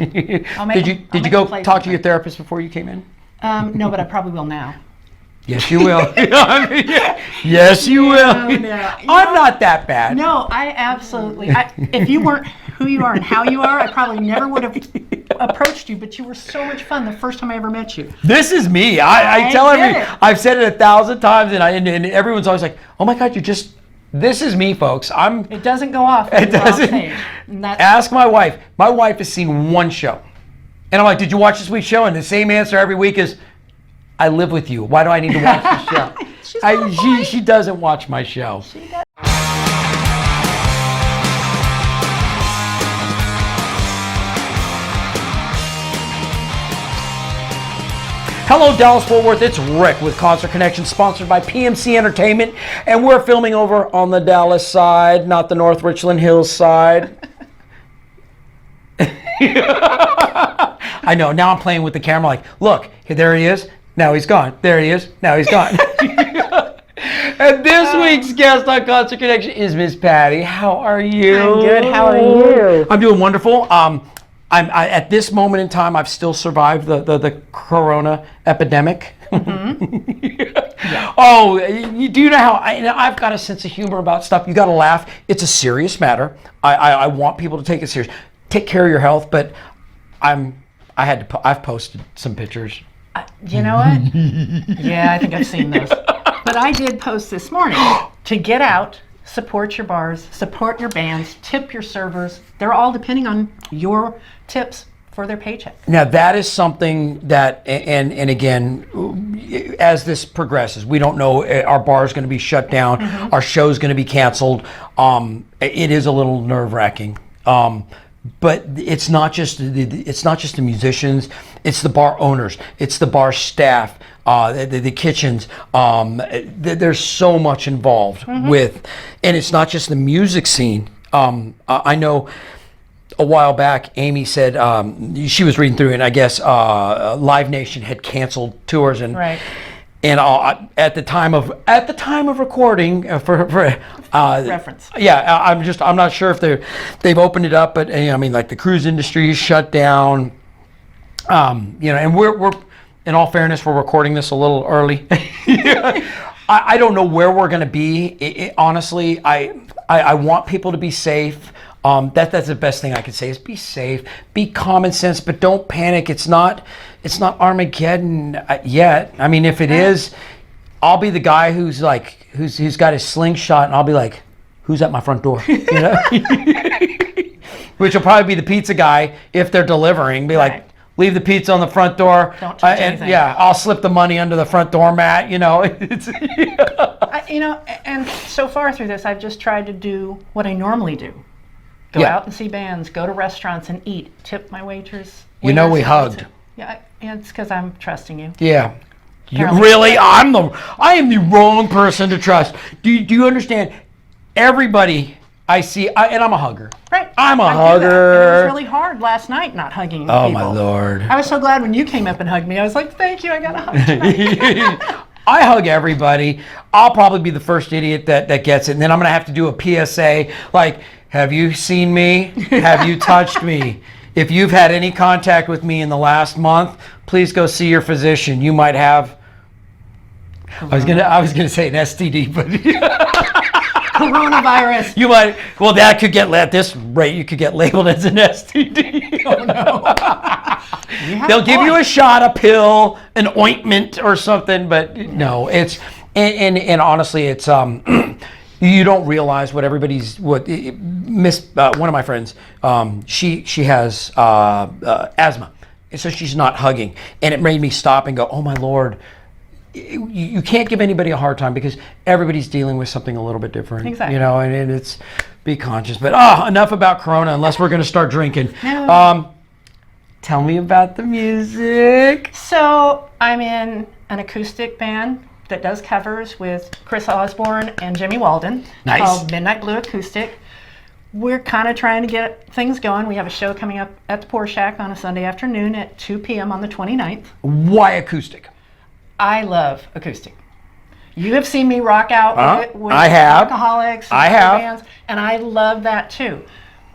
Did you go talk to your therapist before you came in? No, but I probably will now. Yes, you will. Yes, you will. No. I'm not that bad. No, I absolutely. If you weren't who you are and how you are, I probably never would have approached you. But you were so much fun the first time I ever met you. This is me. I tell I've said it 1,000 times, and everyone's always like, "Oh my God, this is me, folks." It doesn't go off. It doesn't. Ask my wife. My wife has seen one show, and I'm like, "Did you watch this week's show?" And the same answer every week is, I live with you. Why do I need to watch the show? She doesn't watch my show. She does. Hello, Dallas-Fort Worth. It's Rick with Concert Connection, sponsored by PMC Entertainment, and we're filming over on the Dallas side, not the North Richland Hills side. I know. Now I'm playing with the camera like, look, there he is. Now he's gone. There he is. Now he's gone. And this week's guest on Concert Connection is Miss Patti. How are you? I'm good. How are you? I'm doing wonderful. At this moment in time, I've still survived the corona epidemic. Yeah. Oh, do you know how I've got a sense of humor about stuff? You got to laugh. It's a serious matter. I want people to take it serious. Take care of your health, but I've posted some pictures. You know what? Yeah, I think I've seen those. But I did post this morning to get out, support your bars, support your bands, tip your servers. They're all depending on your tips for their paycheck. Now that is something that, and again, as this progresses, we don't know, our bar is going to be shut down, our show is going to be canceled. It is a little nerve-wracking. But it's not just the musicians, it's the bar owners, it's the bar staff, the kitchens. There's so much involved with, and it's not just the music scene. I know a while back, Amy said she was reading through it, and I guess Live Nation had canceled tours, and right. And at the time of recording, for reference. Yeah, I'm not sure if they've opened it up, but I mean, like the cruise industry is shut down. And we're in all fairness, we're recording this a little early. I don't know where we're going to be. Honestly, I want people to be safe. That's the best thing I can say is be safe, be common sense, but don't panic. It's not Armageddon yet. I mean, if it is, I'll be the guy who's got his slingshot, and I'll be like, who's at my front door? You know? Which will probably be the pizza guy if they're delivering. Be like, leave the pizza on the front door. Don't touch anything. Yeah, I'll slip the money under the front door mat. You know, and so far through this, I've just tried to do what I normally do. Go out and see bands, go to restaurants and eat, tip my waiters. You know, we hugged. Yeah, it's because I'm trusting you. Yeah. Really? I am the wrong person to trust. Do you understand? Everybody I see, and I'm a hugger. Right. I'm a hugger. It was really hard last night not hugging people. Oh, my Lord. I was so glad when you came up and hugged me. I was like, thank you, I got a hug tonight. I hug everybody. I'll probably be the first idiot that gets it. And then I'm going to have to do a PSA like, have you seen me? Have you touched me? If you've had any contact with me in the last month, please go see your physician. You might have, I was gonna say an STD, but coronavirus. You might, well, that could get, at this rate, you could get labeled as an STD. Oh, no. They'll give you a shot, a pill, an ointment or something, but no, it's, and honestly, it's, you don't realize what one of my friends, she has asthma, and so she's not hugging, and it made me stop and go, oh my Lord, you can't give anybody a hard time because everybody's dealing with something a little bit different. Exactly. You know, and it's, be conscious, but enough about Corona unless we're going to start drinking. No. Tell me about the music. So I'm in an acoustic band that does covers with Chris Osborne and Jimmy Walden. Nice. Called Midnight Blue Acoustic. We're kind of trying to get things going. We have a show coming up at the Pour Shack on a Sunday afternoon at 2 p.m. on the 29th. Why acoustic? I love acoustic. You have seen me rock out with I have. Alcoholics and I have. bands, and I love that too.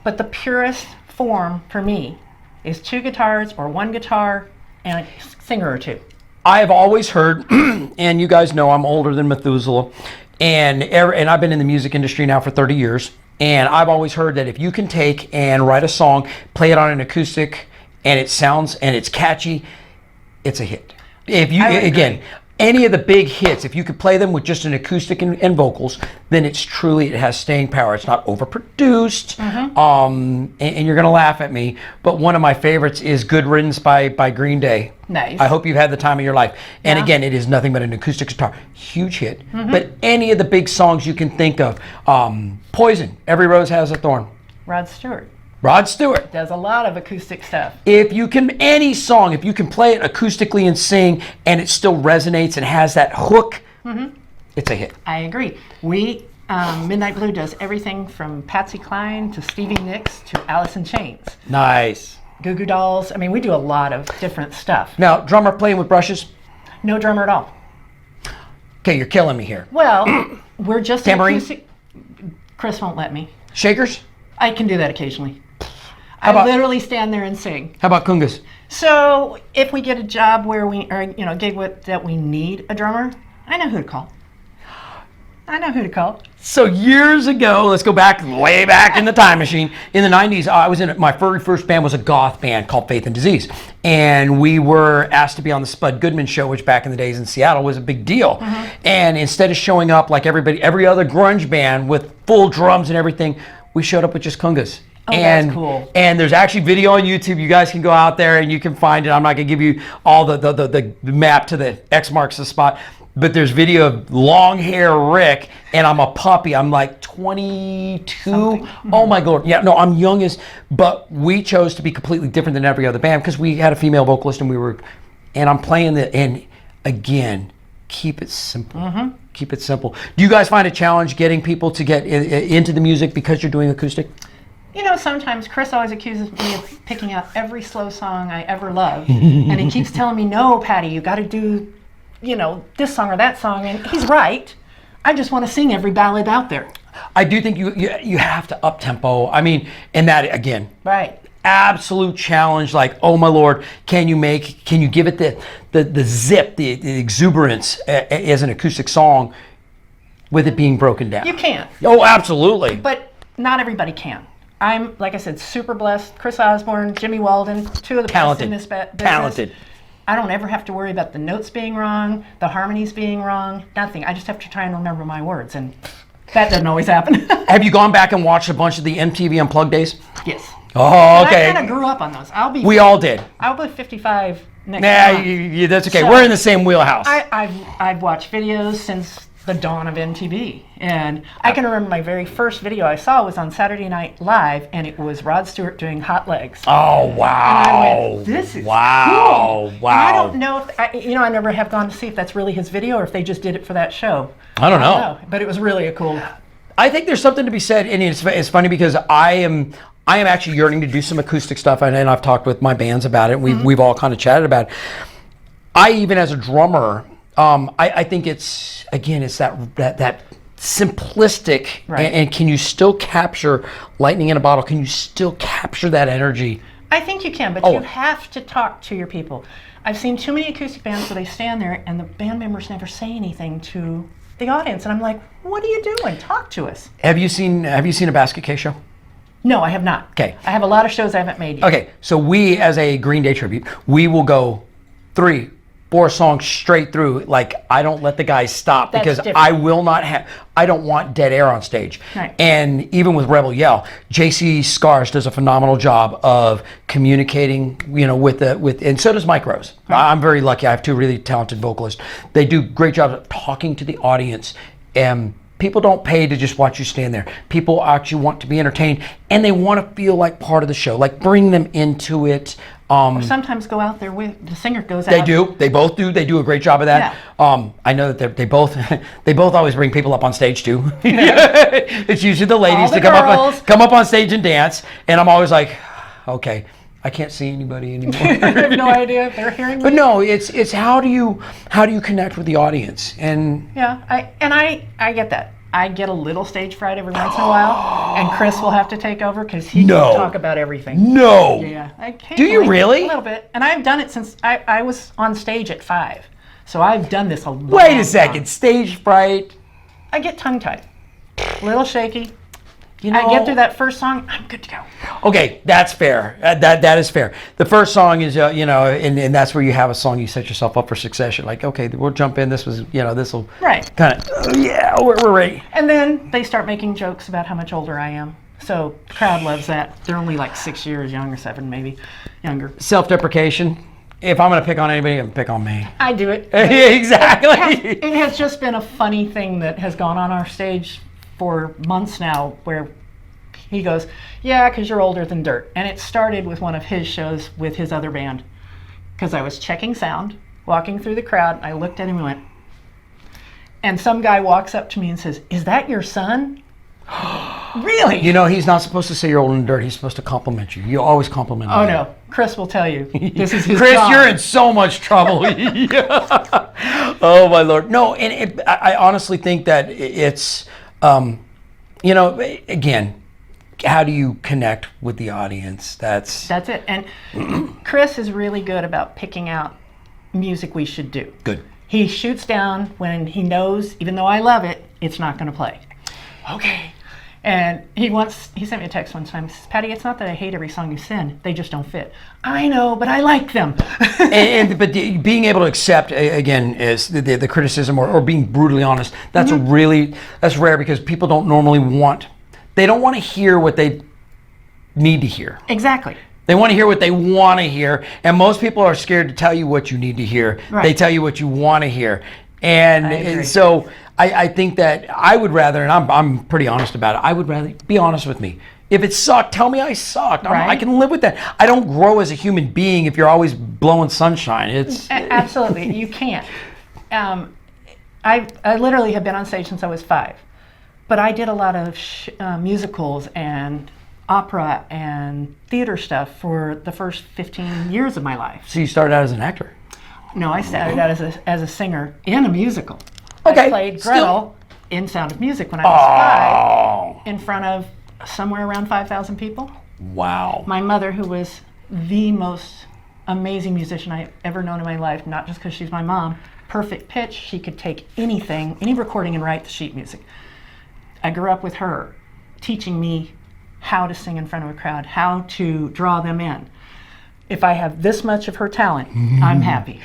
But the purest form for me is 2 guitars or 1 guitar and a singer or 2. I've always heard, and you guys know I'm older than Methuselah, and I've been in the music industry now for 30 years, and I've always heard that if you can take and write a song, play it on an acoustic, and it sounds and it's catchy, it's a hit. If you, again, any of the big hits, if you could play them with just an acoustic and vocals, then it has staying power. It's not overproduced, and you're gonna laugh at me, but one of my favorites is Good Riddance by Green Day. Nice. I hope you've had the time of your life. And again, it is nothing but an acoustic guitar. Huge hit. But any of the big songs you can think of, Poison, Every Rose Has a Thorn. Rod Stewart. Rod Stewart. Does a lot of acoustic stuff. If you can, any song, if you can play it acoustically and sing, and it still resonates and has that hook, it's a hit. I agree. Midnight Blue does everything from Patsy Cline to Stevie Nicks to Alice in Chains. Nice. Goo Goo Dolls. I mean, we do a lot of different stuff. Now, drummer playing with brushes? No drummer at all. Okay, you're killing me here. Well, we're just Tambourine? acoustic. Chris won't let me. Shakers? I can do that occasionally. How about- I literally stand there and sing. How about congas? So if we get a job where that we need a drummer, I know who to call. So years ago, let's go back, way back in the time machine. In the 90s, I was in my very first band was a goth band called Faith and Disease. And we were asked to be on the Spud Goodman show, which back in the days in Seattle was a big deal. And instead of showing up like every other grunge band with full drums and everything, we showed up with just congas. Oh, that's cool. And there's actually video on YouTube. You guys can go out there and you can find it. I'm not gonna give you all the map to the X marks the spot. But there's video of long hair Rick, and I'm a puppy. I'm like 22. Oh my God. Yeah, no, I'm youngest, but we chose to be completely different than every other band because we had a female vocalist and I'm playing and again, keep it simple. Keep it simple. Do you guys find a challenge getting people to get into the music because you're doing acoustic? You know, sometimes Chris always accuses me of picking out every slow song I ever loved. And he keeps telling me, no, Patty, you got to do, this song or that song. And he's right. I just want to sing every ballad out there. I do think you have to up tempo. I mean, and that again. Right. Absolute challenge, like, oh my Lord, can you give it the zip, the exuberance as an acoustic song with it being broken down? You can. Oh, absolutely. But not everybody can. I'm, like I said, super blessed. Chris Osborne, Jimmy Walden, 2 of the best in this business. Talented. I don't ever have to worry about the notes being wrong, the harmonies being wrong, nothing. I just have to try and remember my words, and that doesn't always happen. Have you gone back and watched a bunch of the MTV Unplugged days? Yes. Oh, okay. I kind of grew up on those. We all did. I'll be 55 next month. That's okay. So we're in the same wheelhouse. I've watched videos since the dawn of MTV, and I can remember my very first video I saw was on Saturday Night Live, and it was Rod Stewart doing Hot Legs. Oh wow! And I went, this is cool. Wow! And I don't know if I never have gone to see if that's really his video or if they just did it for that show. I don't know. But it was really a cool. I think there's something to be said, and it's funny because I am actually yearning to do some acoustic stuff, and I've talked with my bands about it. We've all kind of chatted about it. I even as a drummer. I think it's that simplistic, right. and can you still capture lightning in a bottle? Can you still capture that energy? I think you can, but you have to talk to your people. I've seen too many acoustic bands where they stand there and the band members never say anything to the audience, and I'm like, what are you doing? Talk to us. Have you seen a Basket Case show? No, I have not. Okay. I have a lot of shows I haven't made yet. Okay, so we, as a Green Day tribute, we will go 3-4 songs straight through. Like, I don't let the guys stop because different. I don't want dead air on stage. Right. And even with Rebel Yell, JC Scars does a phenomenal job of communicating, and so does Mike Rose. Right. I'm very lucky. I have 2 really talented vocalists. They do great job of talking to the audience, and people don't pay to just watch you stand there. People actually want to be entertained, and they want to feel like part of the show, like bring them into it. Or sometimes go out there with the singer goes out. They do. They both do. They do a great job of that. Yeah. I know that they both always bring people up on stage too. It's usually the ladies that come up on stage and dance, and I'm always like, okay, I can't see anybody anymore. I have no idea if they're hearing me. But no, it's how do you connect with the audience? And yeah, I get that. I get a little stage fright every once in a while, and Chris will have to take over because he can talk about everything. No. Yeah. Do you really? A little bit. And I've done it since I was on stage at 5. So I've done this a long Wait a second. Stage fright. I get tongue-tied. A little shaky. I get through that first song, I'm good to go. Okay, that's fair. That is fair. The first song is, and that's where you have a song, you set yourself up for success. You're like, okay, we'll jump in. This was, this will kind of, we're ready. And then they start making jokes about how much older I am. So the crowd loves that. They're only like 6 years younger, 7 maybe, younger. Self-deprecation. If I'm going to pick on anybody, I'm going to pick on me. I do it. Exactly. It has just been a funny thing that has gone on our stage for months now, where he goes, yeah, because you're older than dirt. And it started with one of his shows with his other band. Because I was checking sound, walking through the crowd, and I looked at him and went, and some guy walks up to me and says, is that your son? Really? He's not supposed to say you're older than dirt. He's supposed to compliment you. You always compliment him. Oh, no. Chris will tell you. This is his Chris, job. you're in so much trouble. Oh, my Lord. No, and I honestly think that it's, again, how do you connect with the audience? That's it. And Chris is really good about picking out music we should do. Good. He shoots down when he knows, even though I love it, it's not going to play. Okay. And he sent me a text one time. He says, Patti, it's not that I hate every song you send. They just don't fit. I know, but I like them. but being able to accept, again, is the criticism or being brutally honest, that's that's rare because people don't normally they don't want to hear what they need to hear. Exactly. They want to hear what they want to hear. And most people are scared to tell you what you need to hear. Right. They tell you what you want to hear. And so I think that I would rather, and I'm pretty honest about it, I would rather be honest with me. If it sucked, tell me I sucked. I can live with that. I don't grow as a human being if you're always blowing sunshine. Absolutely, you can't. I literally have been on stage since I was 5, but I did a lot of musicals and opera and theater stuff for the first 15 years of my life. So you started out as an actor? No, I started out as a singer in a musical. Okay. I played Gretel in Sound of Music when I was 5 in front of somewhere around 5,000 people. Wow. My mother, who was the most amazing musician I've ever known in my life, not just because she's my mom, perfect pitch, she could take anything, any recording, and write the sheet music. I grew up with her teaching me how to sing in front of a crowd, how to draw them in. If I have this much of her talent, I'm happy.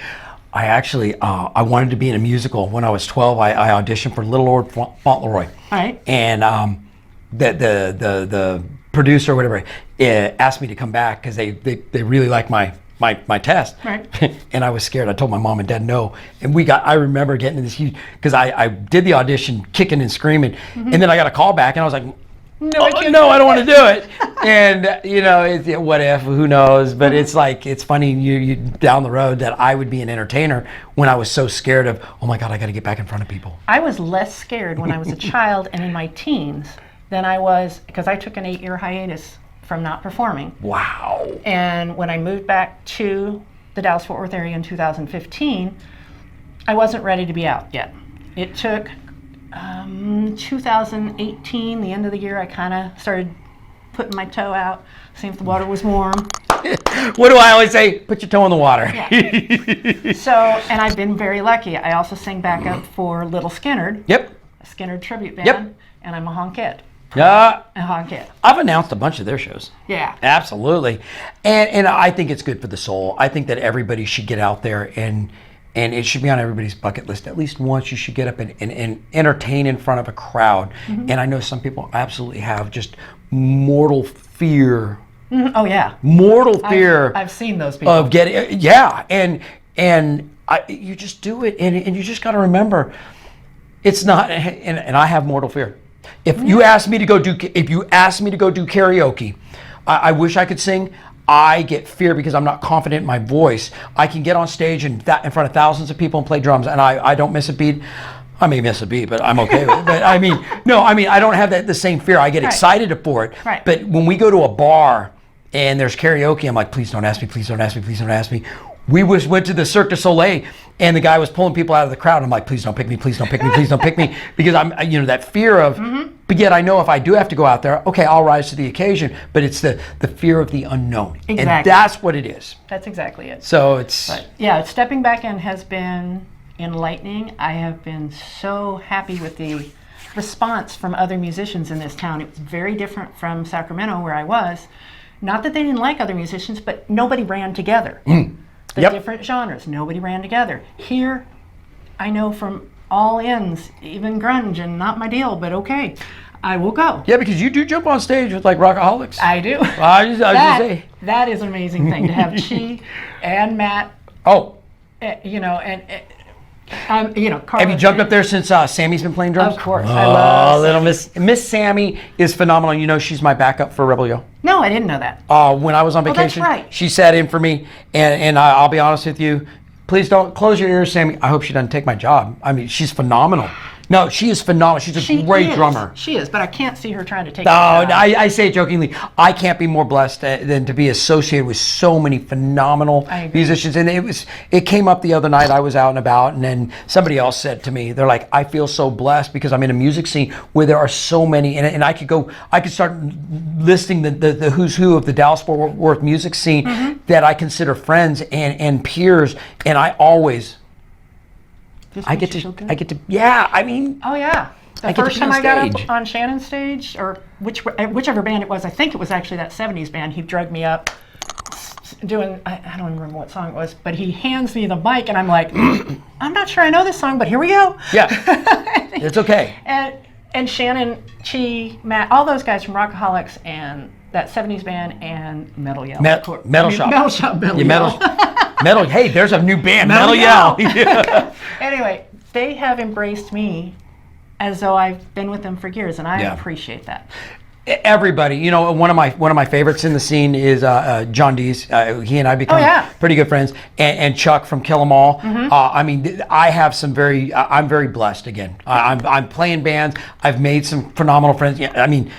I actually, I wanted to be in a musical. When I was 12, I auditioned for Little Lord Fauntleroy. Right. And the producer or whatever asked me to come back because they really liked my test. Right. And I was scared. I told my mom and dad no. And I remember getting this huge, because I did the audition kicking and screaming. And then I got a call back and I was like, no, I don't want to do it. And what if? Who knows? But it's like, it's funny you down the road that I would be an entertainer when I was so scared of, oh my God, I got to get back in front of people. I was less scared when I was a child and in my teens than I was, because I took an 8-year hiatus from not performing. Wow. And when I moved back to the Dallas-Fort Worth area in 2015, I wasn't ready to be out yet. It took 2018, the end of the year, I kind of started putting my toe out, seeing if the water was warm. What do I always say? Put your toe in the water. Yeah. So, and I've been very lucky. I also sing backup for Little Skinnerd. Yep. A Skinnerd tribute band. Yep. And I'm a honkette. Yeah. A honkette. I've announced a bunch of their shows. Yeah. Absolutely. And I think it's good for the soul. I think that everybody should get out there and it should be on everybody's bucket list. At least once you should get up and entertain in front of a crowd. Mm-hmm. And I know some people absolutely have just mortal fear. Mm-hmm. Oh, yeah. Mortal fear. I've seen those people. Of getting, yeah. And you just do it. And you just got to remember, it's not, and I have mortal fear. If you ask me to go do karaoke, I wish I could sing. I get fear because I'm not confident in my voice. I can get on stage in front of thousands of people and play drums, and I don't miss a beat. I may miss a beat, but I'm okay with it. But I don't have the same fear. I get excited for it. Right. But when we go to a bar and there's karaoke, I'm like, please don't ask me, please don't ask me, please don't ask me. went to the Cirque du Soleil, and the guy was pulling people out of the crowd. I'm like, please don't pick me, please don't pick me, please don't pick me, because I'm, that fear of. But yet I know if I do have to go out there, okay, I'll rise to the occasion. But it's the fear of the unknown, Exactly. and that's what it is. That's exactly it. So it's. But yeah, stepping back in has been enlightening. I have been so happy with the response from other musicians in this town. It was very different from Sacramento, where I was. Not that they didn't like other musicians, but nobody ran together. The different genres, nobody ran together. Here, I know from all ends, even grunge, and not my deal, but okay, I will go. Yeah, because you do jump on stage with like Rockaholics. I do. I was just say. That is an amazing thing to have Chi and Matt. Oh. Carlos. Have you jumped up there since Sammy's been playing drums? Of course. I love little Miss Sammy is phenomenal. You know, she's my backup for Rebel Yo. No, I didn't know that. When I was on vacation, that's right. she sat in for me, and I'll be honest with you, please don't close your ears, Sammy. I hope she doesn't take my job. I mean, she's phenomenal. No, she is phenomenal. She's a great drummer. She is, but I can't see her trying to take. No, I say it jokingly. I can't be more blessed than to be associated with so many phenomenal musicians. And it came up the other night. I was out and about, and then somebody else said to me, they're like, I feel so blessed because I'm in a music scene where there are so many, and I could start listing the who's who of the Dallas-Fort Worth music scene that I consider friends and peers, and I always. I get to, yeah, I mean. Oh, yeah. The first time I got up on Shannon's stage, or whichever band it was, I think it was actually that 70s band, he drugged me up doing, I don't even remember what song it was, but he hands me the mic, and I'm like, I'm not sure I know this song, but here we go. Yeah, it's okay. And Shannon, Chi, Matt, all those guys from Rockaholics and that 70s band and Metal Yell. Metal Shop. Metal Shop, Metal Yell. Metal, hey, there's a new band, Metal Yell. Yeah. Anyway, they have embraced me as though I've been with them for years, and I appreciate that. Everybody, one of my favorites in the scene is John Dees. He and I become pretty good friends, and Chuck from Kill 'Em All. I mean, I have some I'm very blessed. Again, I'm playing bands. I've made some phenomenal friends. I mean,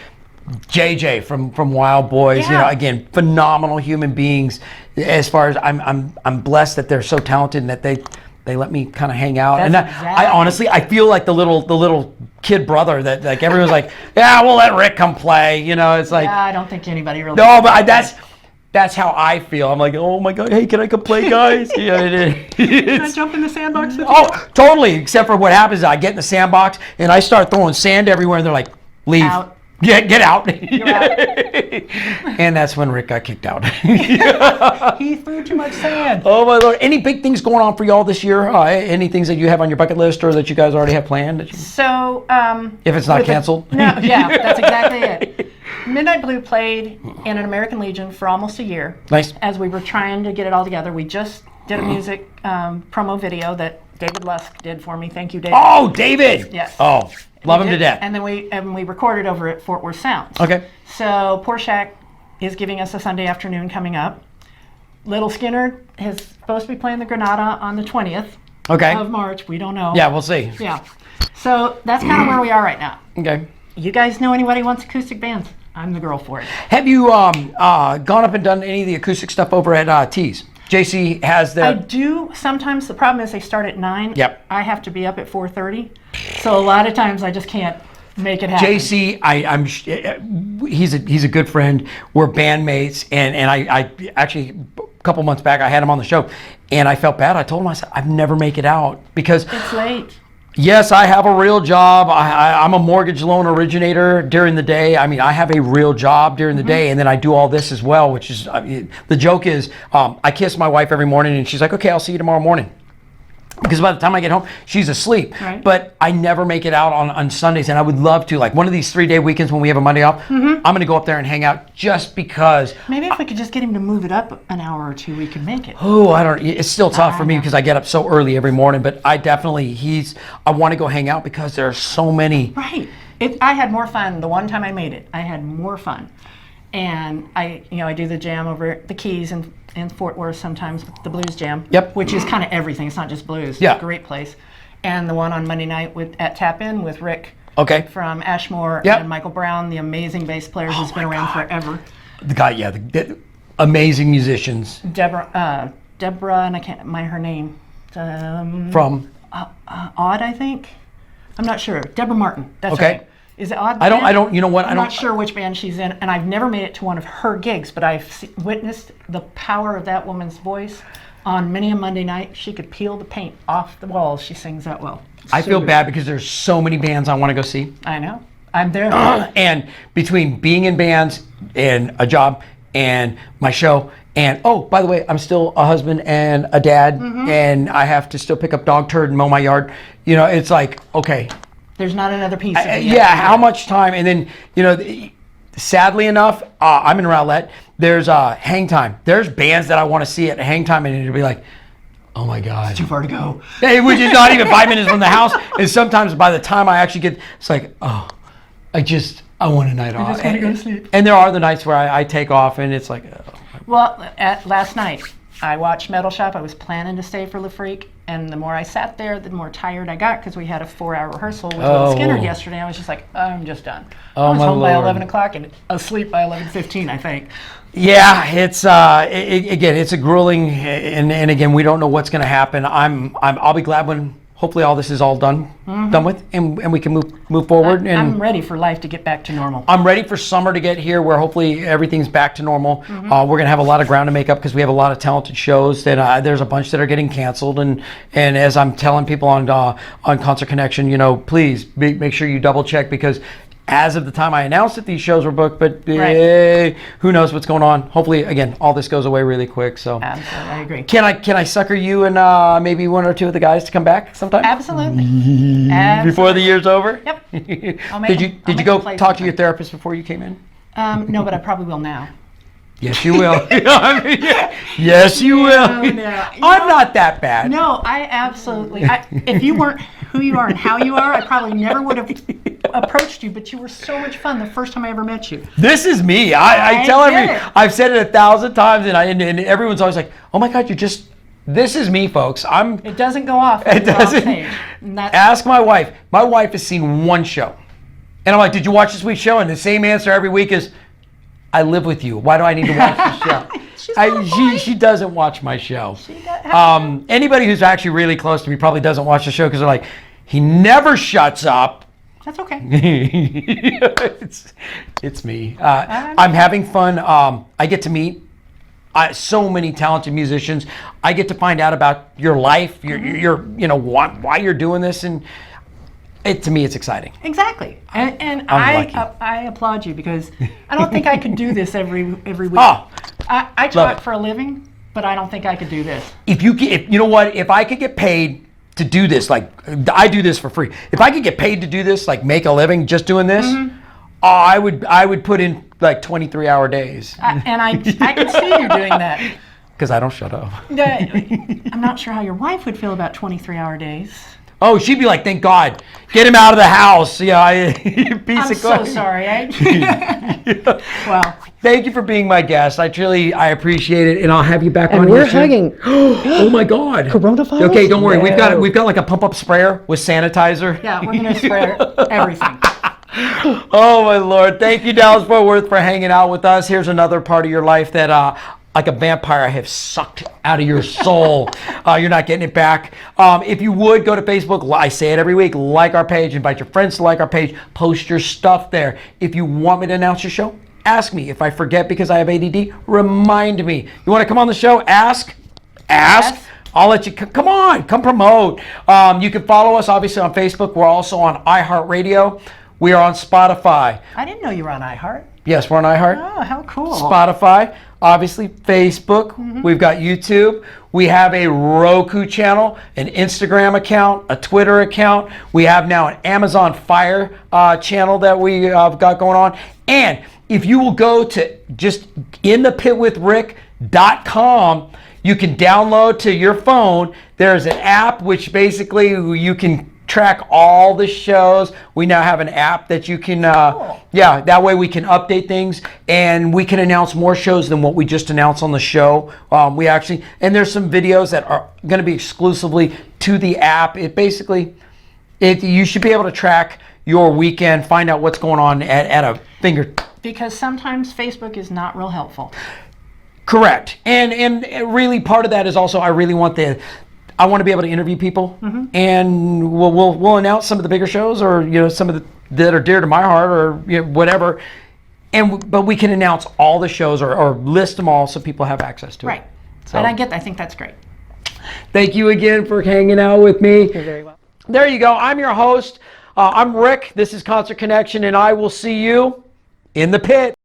JJ from Wild Boys. Again, phenomenal human beings. As far as I'm blessed that they're so talented and that they let me kind of hang out. I honestly, I feel like the little kid brother that like everyone's like, yeah, we'll let Rick come play. It's like, I don't think anybody really. No, but that's how I feel. I'm like, oh my God, hey, can I come play, guys? Can I jump in the sandbox with you? Oh, totally. Except for what happens is I get in the sandbox and I start throwing sand everywhere, and they're like, leave. Out. Yeah, get out. You're out. And that's when Rick got kicked out. He threw too much sand. Oh my Lord. Any big things going on for y'all this year? Any things that you have on your bucket list or that you guys already have planned? So, if it's not canceled? No, yeah, that's exactly it. Midnight Blue played in an American Legion for almost a year. Nice. As we were trying to get it all together. We just did a music promo video that David Lusk did for me. Thank you, David. Oh, David! Yes. Oh, love him to death. And then we recorded over at Fort Worth Sounds. Okay. So Porshak is giving us a Sunday afternoon coming up. Little Skinner is supposed to be playing the Granada on the 20th of March. We don't know. Yeah, we'll see. Yeah. So that's kind of where we are right now. Okay. You guys know anybody who wants acoustic bands? I'm the girl for it. Have you gone up and done any of the acoustic stuff over at Tees? JC has their... I do sometimes. The problem is they start at 9. Yep. I have to be up at 4:30. So a lot of times I just can't make it happen. JC, he's a good friend. We're bandmates, and I actually a couple months back I had him on the show, and I felt bad. I told him, I said, I'd never make it out because it's late. Yes, I have a real job. I'm a mortgage loan originator during the day. I mean, I have a real job during the day, and then I do all this as well, which is, the joke is, I kiss my wife every morning, and she's like, okay, I'll see you tomorrow morning. Because by the time I get home, she's asleep. Right. But I never make it out on Sundays, and I would love to. Like one of these 3-day weekends when we have a Monday off, I'm going to go up there and hang out just because. Maybe if we could just get him to move it up an hour or two, we could make it. Oh, I don't. It's still tough for me because I get up so early every morning. But I definitely, I want to go hang out because there are so many. Right. I had more fun the one time I made it. I had more fun. And I do the jam over at the Keys in Fort Worth sometimes, the Blues Jam. Yep. Which is kind of everything. It's not just blues. Yeah. It's a great place. And the one on Monday night at Tap In with Rick. Okay. From Ashmore Yep. and Michael Brown, the amazing bass player who's been around forever. The guy, the amazing musicians. Deborah, Deborah, and I can't mind her name. From? Odd, I think. I'm not sure. Deborah Martin. That's Okay. right. Is it Odd? I don't, you know what? I'm not sure which band she's in, and I've never made it to one of her gigs, but I've witnessed the power of that woman's voice on many a Monday night. She could peel the paint off the walls. She sings that well. I feel bad because there's so many bands I want to go see. I know. I'm there. And between being in bands and a job and my show, and oh, by the way, I'm still a husband and a dad, and I have to still pick up dog turd and mow my yard. You know, it's like, okay. There's not another piece of it. Yeah, how much time? And then, you know, sadly enough, I'm in Rowlett. There's hang time. There's bands that I want to see at hang time, and it'll be like, oh my God. It's too far to go. Which is not even 5 minutes from the house. And sometimes by the time I actually get, it's like, oh, I want a night off. I just want to go to sleep. And there are the nights where I take off, and it's like, oh. Well, last night, I watched Metal Shop. I was planning to stay for Le Freak, and the more I sat there, the more tired I got because we had a 4-hour rehearsal with Will Skinner yesterday. I was just like, I'm just done. I was home by 11 o'clock and asleep by 11:15, I think. Yeah, it's again, it's a grueling, and again, we don't know what's going to happen. I'll be glad when hopefully all this is all done with, and we can move forward. And I'm ready for life to get back to normal. I'm ready for summer to get here, where hopefully everything's back to normal. We're going to have a lot of ground to make up because we have a lot of talented shows. That there's a bunch that are getting canceled, and as I'm telling people on Concert Connection, you know, please make sure you double check because. As of the time I announced it, these shows were booked, but who knows what's going on. Hopefully, again, all this goes away really quick. So, absolutely, I agree. Can I sucker you and maybe one or two of the guys to come back sometime? Absolutely. Before the year's over? Yep. Did you go talk to your therapist before you came in? No, but I probably will now. Yes, you will. Yes, you will. No. I'm not that bad. No, I absolutely. If you weren't who you are and how you are, I probably never would have approached you. But you were so much fun the first time I ever met you. This is me. I tell everyone. I've said it 1,000 times, and everyone's always like, "Oh my God, you're just." This is me, folks. It doesn't go off. It doesn't. Ask my wife. My wife has seen one show, and I'm like, "Did you watch this week's show?" And the same answer every week is. I live with you. Why do I need to watch the show? She doesn't watch my show. Anybody who's actually really close to me probably doesn't watch the show because they're like, he never shuts up. That's okay. It's me. I'm having fun. I get to meet so many talented musicians. I get to find out about your life, your you know why you're doing this, and. To me, it's exciting. Exactly, and I applaud you because I don't think I could do this every week. I talk for a living, but I don't think I could do this. If you know what, if I could get paid to do this, like I do this for free. If I could get paid to do this, like make a living just doing this, I would put in like 23-hour days. And I can see you doing that. Because I don't shut up. I'm not sure how your wife would feel about 23-hour days. Oh, she'd be like, thank God. Get him out of the house. Yeah, I'm so sorry. Well, thank you for being my guest. I appreciate it, and I'll have you back on. And we're hugging. Oh my God. Coronavirus? Okay, don't worry. We've got like a pump-up sprayer with sanitizer. Yeah, we're gonna spray everything. Oh my Lord. Thank you, Dallas Fort Worth, for hanging out with us. Here's another part of your life that like a vampire I have sucked out of your soul. You're not getting it back. If you would, go to Facebook. I say it every week. Like our page. Invite your friends to like our page. Post your stuff there. If you want me to announce your show, ask me. If I forget because I have ADD, remind me. You want to come on the show? Ask. Yes. I'll let you come on. Come promote. You can follow us, obviously, on Facebook. We're also on iHeart. We are on Spotify. I didn't know you were on iHeart. Yes, we're on iHeart. Oh, how cool. Spotify, obviously Facebook. We've got YouTube. We have a Roku channel, an Instagram account, a Twitter account. We have now an Amazon Fire channel that we got going on. And if you will go to just inthepitwithrick.com, you can download to your phone. There's an app which basically you can track all the shows. We now have an app that you can, that way we can update things and we can announce more shows than what we just announced on the show. And there's some videos that are going to be exclusively to the app. You should be able to track your weekend, find out what's going on at a finger. Because sometimes Facebook is not real helpful. Correct. And really part of that is also I want to be able to interview people, and we'll announce some of the bigger shows, or some of the that are dear to my heart, or whatever. But we can announce all the shows or list them all so people have access to it. Right. So, And I think that's great. Thank you again for hanging out with me. You're very welcome. There you go. I'm your host. I'm Rick. This is Concert Connection, and I will see you in the pit.